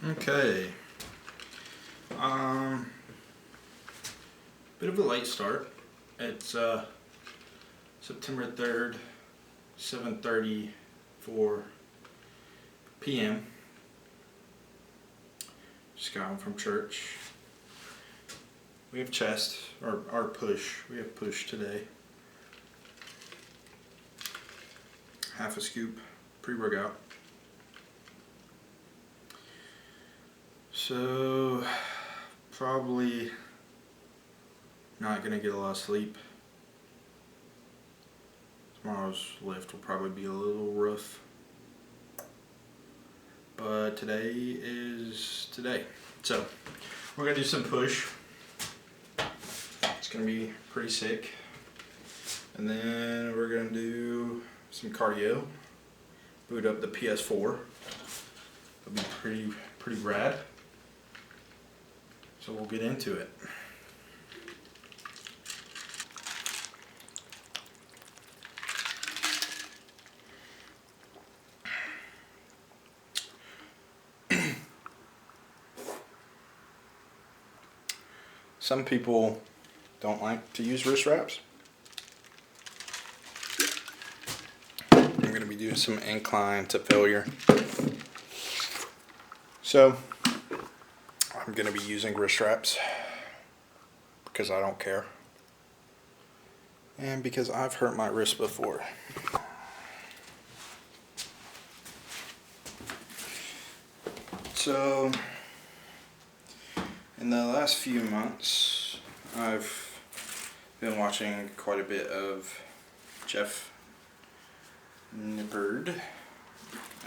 Okay. Bit of a late start. It's September 3rd, 7:34 p.m. Just got home from church. We have chest, or our push. We have push today. Half a scoop pre-workout. So, probably not gonna get a lot of sleep. Tomorrow's lift will probably be a little rough. But today is today. So, we're gonna do some push. It's gonna be pretty sick. And then we're gonna do some cardio. Boot up the PS4. It'll be pretty rad. So we'll get into it. Some people don't like to use wrist wraps. I'm going to be doing some incline to failure. So I'm going to be using wrist wraps because I don't care. And because I've hurt my wrist before. So in the last few months, I've been watching quite a bit of Jeff Nippard,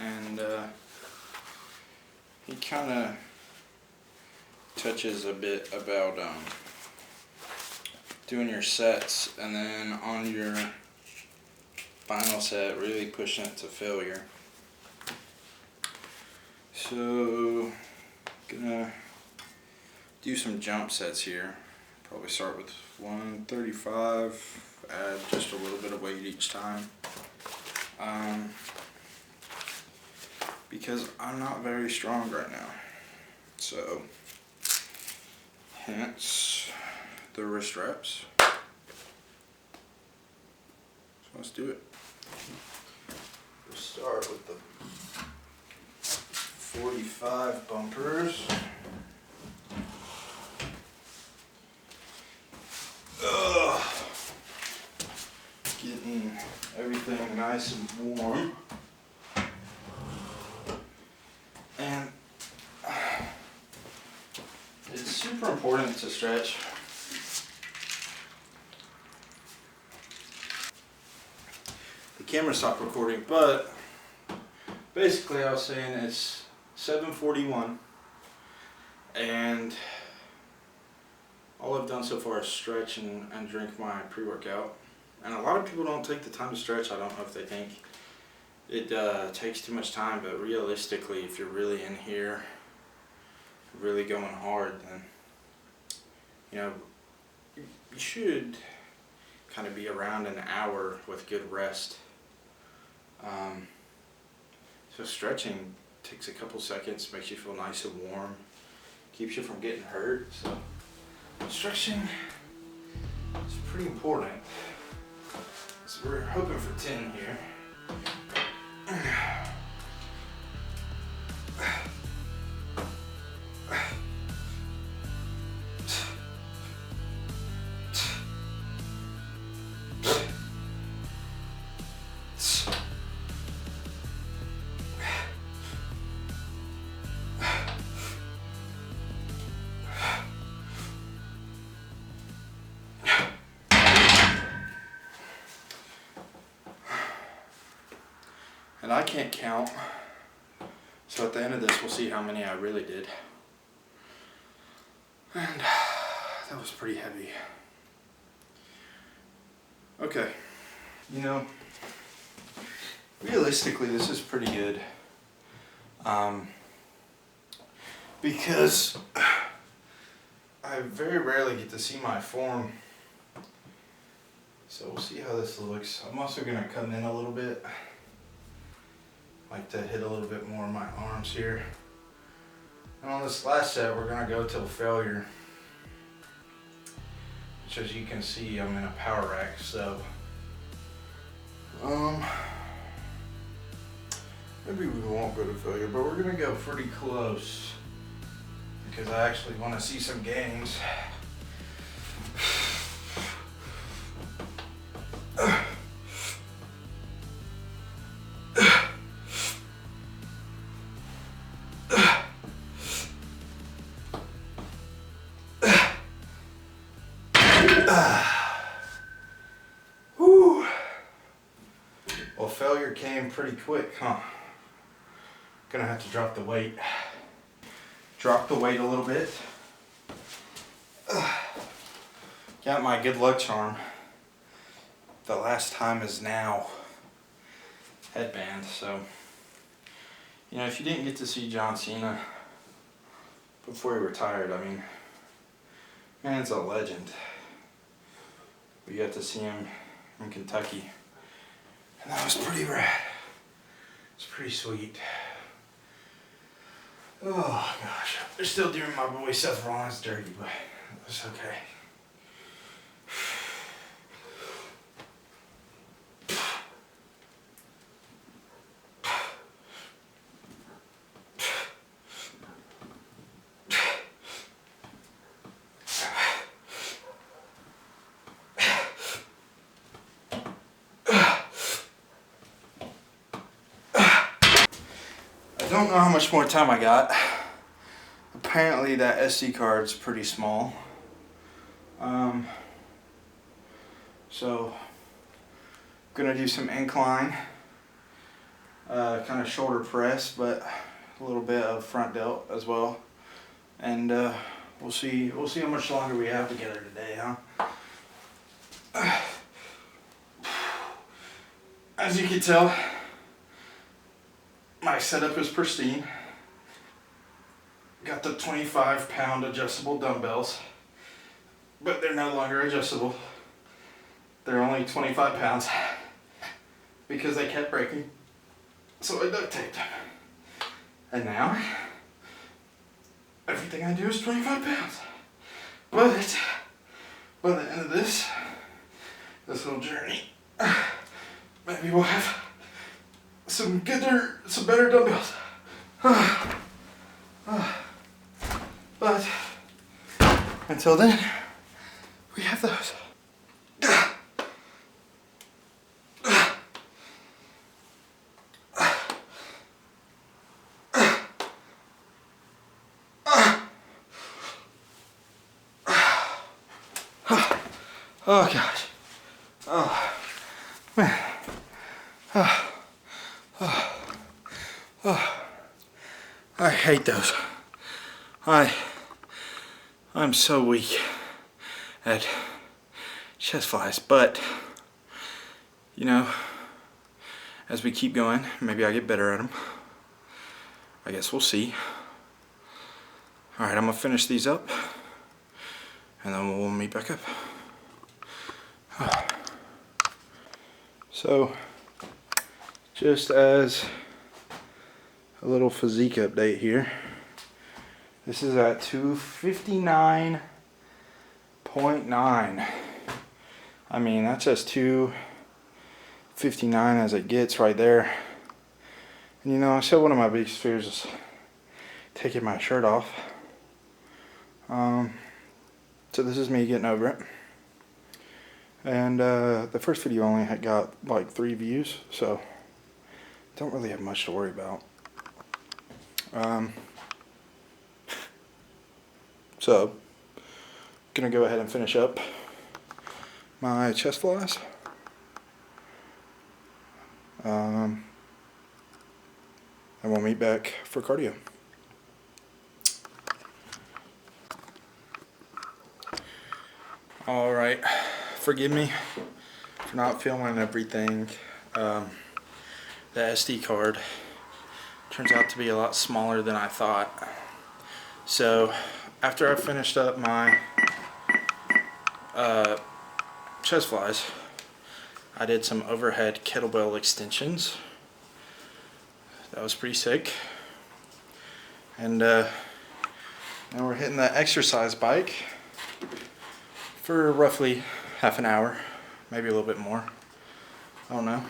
and he kind of touches a bit about doing your sets, and then on your final set really pushing it to failure. So gonna do some jump sets here. Probably start with 135, add just a little bit of weight each time. Because I'm not very strong right now. So, hence the wrist wraps. So let's do it. We'll start with the 45 bumpers. Getting everything nice and warm. And it's super important to stretch. The camera stopped recording, but basically I was saying it's 7:41 and all I've done so far is stretch and drink my pre-workout. And a lot of people don't take the time to stretch. I don't know if they think it takes too much time, but realistically, if you're really in here, really going hard, then you should kind of be around an hour with good rest. So stretching takes a couple seconds, makes you feel nice and warm, keeps you from getting hurt. So stretching is pretty important. So we're hoping for 10 here. And I can't count, so at the end of this we'll see how many I really did. And that was pretty heavy. Okay, realistically this is pretty good. Because I very rarely get to see my form. So we'll see how this looks. I'm also going to come in a little bit. Like to hit a little bit more of my arms here. And on this last set, we're gonna go till failure. Which, as you can see, I'm in a power rack, so maybe we won't go to failure, but we're gonna go pretty close because I actually want to see some games. Well, failure came pretty quick, huh? Gonna have to drop the weight. Drop the weight a little bit. Got my good luck charm. The last time is now headband. So, you know, if you didn't get to see John Cena before he retired, I mean, man's a legend. We got to see him in Kentucky, and that was pretty rad. It's pretty sweet. Oh gosh, they're still doing my boy Seth Rollins dirty, but it's okay. I don't know how much more time I got. Apparently that SD card's pretty small. So gonna do some incline, kind of shoulder press, but a little bit of front delt as well. And we'll see how much longer we have together today, huh? As you can tell, my setup is pristine. Got the 25-pound adjustable dumbbells, but they're no longer adjustable. They're only 25 pounds because they kept breaking, so I duct taped them. And now, everything I do is 25 pounds. But by the end of this little journey, maybe we'll have some better dumbbells. But until then, we have those. Oh gosh. Oh man. I hate those. I'm so weak at chest flies, but you know, as we keep going, maybe I get better at them. I guess we'll see. All right, I'm gonna finish these up, and then we'll meet back up. So, just as a little physique update here. This is at 259.9. I mean, that's as 259 as it gets right there. And you know, I said one of my biggest fears is taking my shirt off. So this is me getting over it. And the first video only had got like 3 views, so don't really have much to worry about. So, gonna go ahead and finish up my chest flies. And we'll meet back for cardio. Alright, forgive me for not filming everything. The SD card turns out to be a lot smaller than I thought. So after I finished up my chest flies, I did some overhead kettlebell extensions. That was pretty sick. And And we're hitting that exercise bike for roughly half an hour, maybe a little bit more. I don't know.